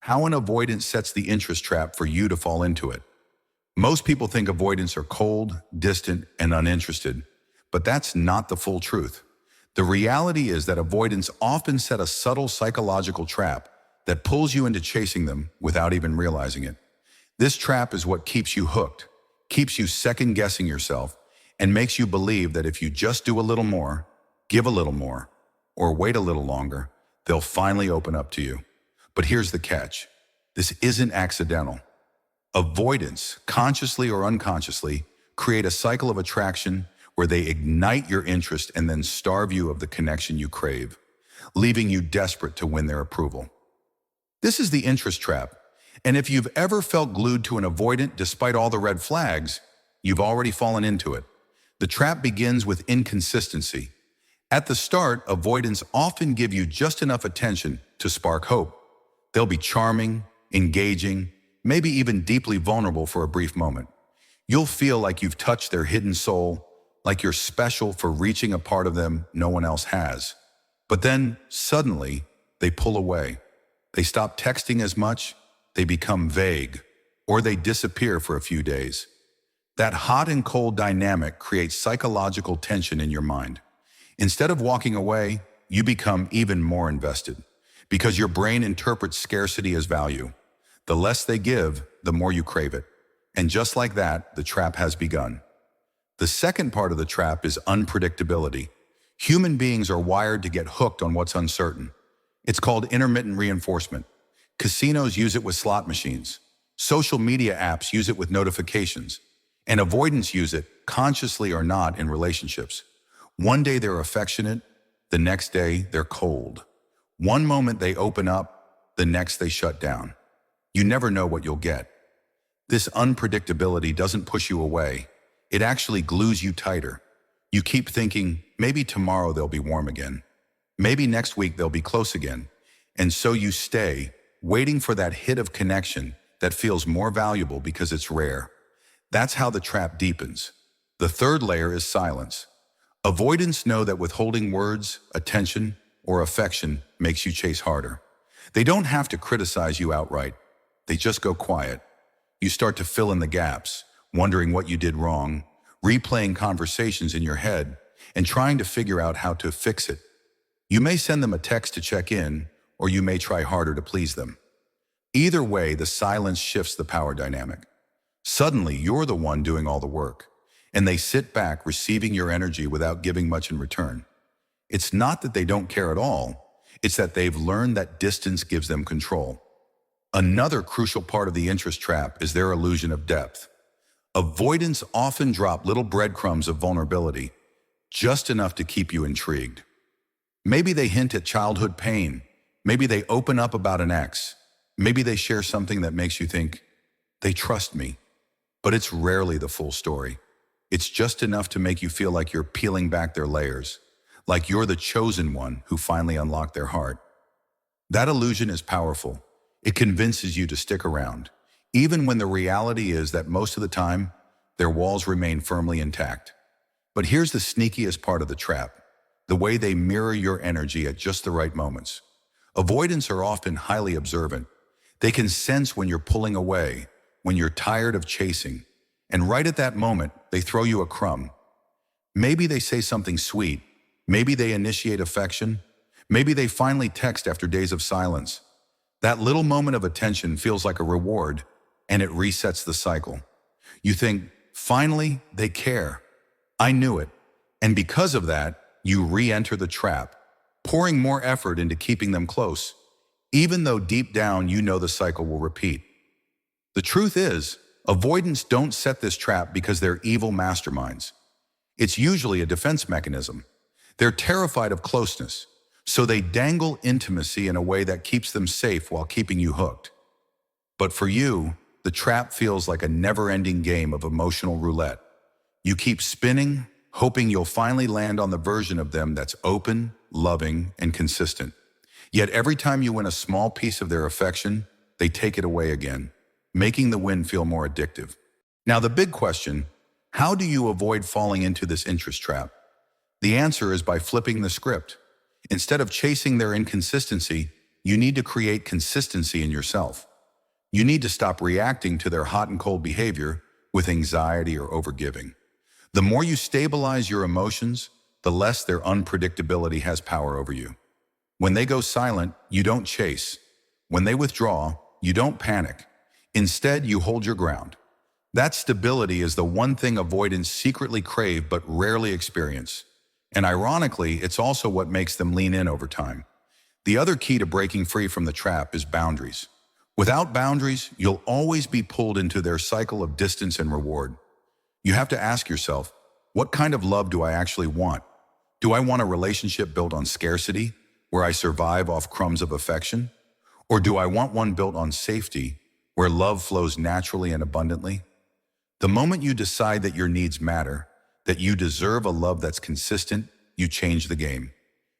How an avoidance sets the interest trap for you to fall into it. Most people think avoidants are cold, distant, and uninterested, but that's not the full truth. The reality is that avoidants often set a subtle psychological trap that pulls you into chasing them without even realizing it. This trap is what keeps you hooked, keeps you second-guessing yourself, and makes you believe that if you just do a little more, give a little more, or wait a little longer, they'll finally open up to you. But here's the catch. This isn't accidental. Avoidance, consciously or unconsciously, create a cycle of attraction where they ignite your interest and then starve you of the connection you crave, leaving you desperate to win their approval. This is the interest trap, and if you've ever felt glued to an avoidant despite all the red flags, you've already fallen into it. The trap begins with inconsistency. At the start, avoidants often give you just enough attention to spark hope. They'll be charming, engaging, maybe even deeply vulnerable for a brief moment. You'll feel like you've touched their hidden soul, like you're special for reaching a part of them no one else has. But then, suddenly, they pull away. They stop texting as much, they become vague, or they disappear for a few days. That hot and cold dynamic creates psychological tension in your mind. Instead of walking away, you become even more invested, because your brain interprets scarcity as value. The less they give, the more you crave it. And just like that, the trap has begun. The second part of the trap is unpredictability. Human beings are wired to get hooked on what's uncertain. It's called intermittent reinforcement. Casinos use it with slot machines. Social media apps use it with notifications. And avoidants use it, consciously or not, in relationships. One day they're affectionate, the next day they're cold. One moment they open up, the next they shut down. You never know what you'll get. This unpredictability doesn't push you away. It actually glues you tighter. You keep thinking, maybe tomorrow they'll be warm again. Maybe next week they'll be close again. And so you stay, waiting for that hit of connection that feels more valuable because it's rare. That's how the trap deepens. The third layer is silence. Avoidants know that withholding words, attention, or affection makes you chase harder. They don't have to criticize you outright. They just go quiet. You start to fill in the gaps, wondering what you did wrong, replaying conversations in your head, and trying to figure out how to fix it. You may send them a text to check in, or you may try harder to please them. Either way, the silence shifts the power dynamic. Suddenly, you're the one doing all the work, and they sit back receiving your energy without giving much in return. It's not that they don't care at all, it's that they've learned that distance gives them control. Another crucial part of the interest trap is their illusion of depth. Avoidants often drop little breadcrumbs of vulnerability, just enough to keep you intrigued. Maybe they hint at childhood pain, maybe they open up about an ex, maybe they share something that makes you think, they trust me. But it's rarely the full story. It's just enough to make you feel like you're peeling back their layers, like you're the chosen one who finally unlocked their heart. That illusion is powerful. It convinces you to stick around, even when the reality is that most of the time, their walls remain firmly intact. But here's the sneakiest part of the trap, the way they mirror your energy at just the right moments. Avoidants are often highly observant. They can sense when you're pulling away, when you're tired of chasing, and right at that moment, they throw you a crumb. Maybe they say something sweet, maybe they initiate affection, maybe they finally text after days of silence. That little moment of attention feels like a reward, and it resets the cycle. You think, finally, they care. I knew it. And because of that, you re-enter the trap, pouring more effort into keeping them close, even though deep down you know the cycle will repeat. The truth is, avoidants don't set this trap because they're evil masterminds. It's usually a defense mechanism. They're terrified of closeness, so they dangle intimacy in a way that keeps them safe while keeping you hooked. But for you, the trap feels like a never-ending game of emotional roulette. You keep spinning, hoping you'll finally land on the version of them that's open, loving, and consistent. Yet every time you win a small piece of their affection, they take it away again, making the win feel more addictive. Now the big question, how do you avoid falling into this interest trap? The answer is by flipping the script. Instead of chasing their inconsistency, you need to create consistency in yourself. You need to stop reacting to their hot and cold behavior with anxiety or overgiving. The more you stabilize your emotions, the less their unpredictability has power over you. When they go silent, you don't chase. When they withdraw, you don't panic. Instead, you hold your ground. That stability is the one thing avoidants secretly crave but rarely experience. And ironically, it's also what makes them lean in over time. The other key to breaking free from the trap is boundaries. Without boundaries, you'll always be pulled into their cycle of distance and reward. You have to ask yourself, what kind of love do I actually want? Do I want a relationship built on scarcity, where I survive off crumbs of affection? Or do I want one built on safety, where love flows naturally and abundantly? The moment you decide that your needs matter, that you deserve a love that's consistent, you change the game.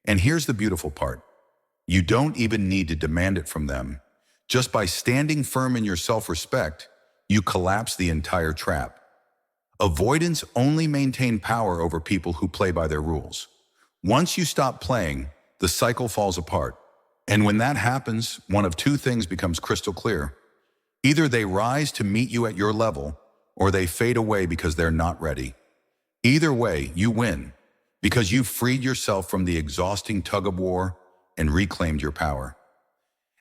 And here's the beautiful part. You don't even need to demand it from them. Just by standing firm in your self-respect, you collapse the entire trap. Avoidants only maintain power over people who play by their rules. Once you stop playing, the cycle falls apart. And when that happens, one of two things becomes crystal clear. Either they rise to meet you at your level, or they fade away because they're not ready. Either way, you win, because you've freed yourself from the exhausting tug-of-war and reclaimed your power.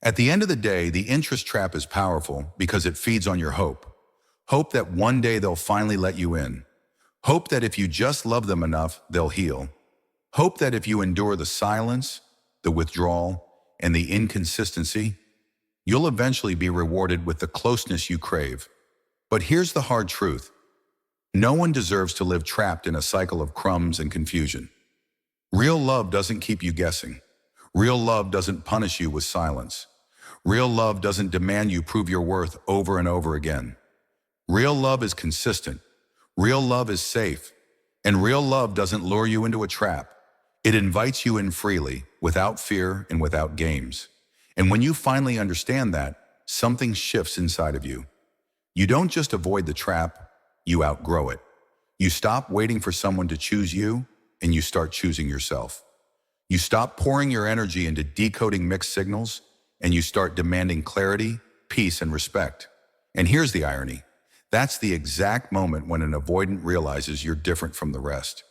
At the end of the day, the interest trap is powerful because it feeds on your hope. Hope that one day they'll finally let you in. Hope that if you just love them enough, they'll heal. Hope that if you endure the silence, the withdrawal, and the inconsistency, you'll eventually be rewarded with the closeness you crave. But here's the hard truth. No one deserves to live trapped in a cycle of crumbs and confusion. Real love doesn't keep you guessing. Real love doesn't punish you with silence. Real love doesn't demand you prove your worth over and over again. Real love is consistent. Real love is safe. And real love doesn't lure you into a trap. It invites you in freely, without fear and without games. And when you finally understand that, something shifts inside of you. You don't just avoid the trap, you outgrow it. You stop waiting for someone to choose you, and you start choosing yourself. You stop pouring your energy into decoding mixed signals, and you start demanding clarity, peace, and respect. And here's the irony. That's the exact moment when an avoidant realizes you're different from the rest.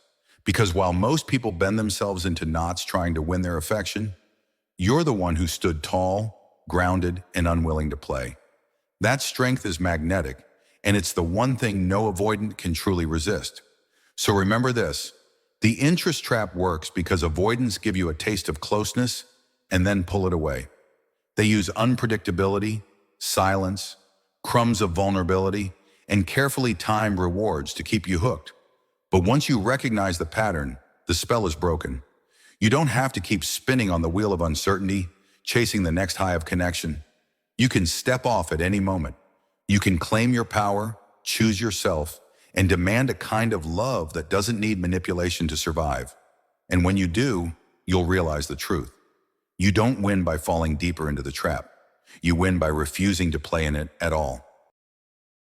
Because while most people bend themselves into knots trying to win their affection, you're the one who stood tall, grounded, and unwilling to play. That strength is magnetic, and it's the one thing no avoidant can truly resist. So remember this. The interest trap works because avoidants give you a taste of closeness and then pull it away. They use unpredictability, silence, crumbs of vulnerability, and carefully timed rewards to keep you hooked. But once you recognize the pattern, the spell is broken. You don't have to keep spinning on the wheel of uncertainty, chasing the next high of connection. You can step off at any moment. You can claim your power, choose yourself, and demand a kind of love that doesn't need manipulation to survive. And when you do, you'll realize the truth. You don't win by falling deeper into the trap. You win by refusing to play in it at all.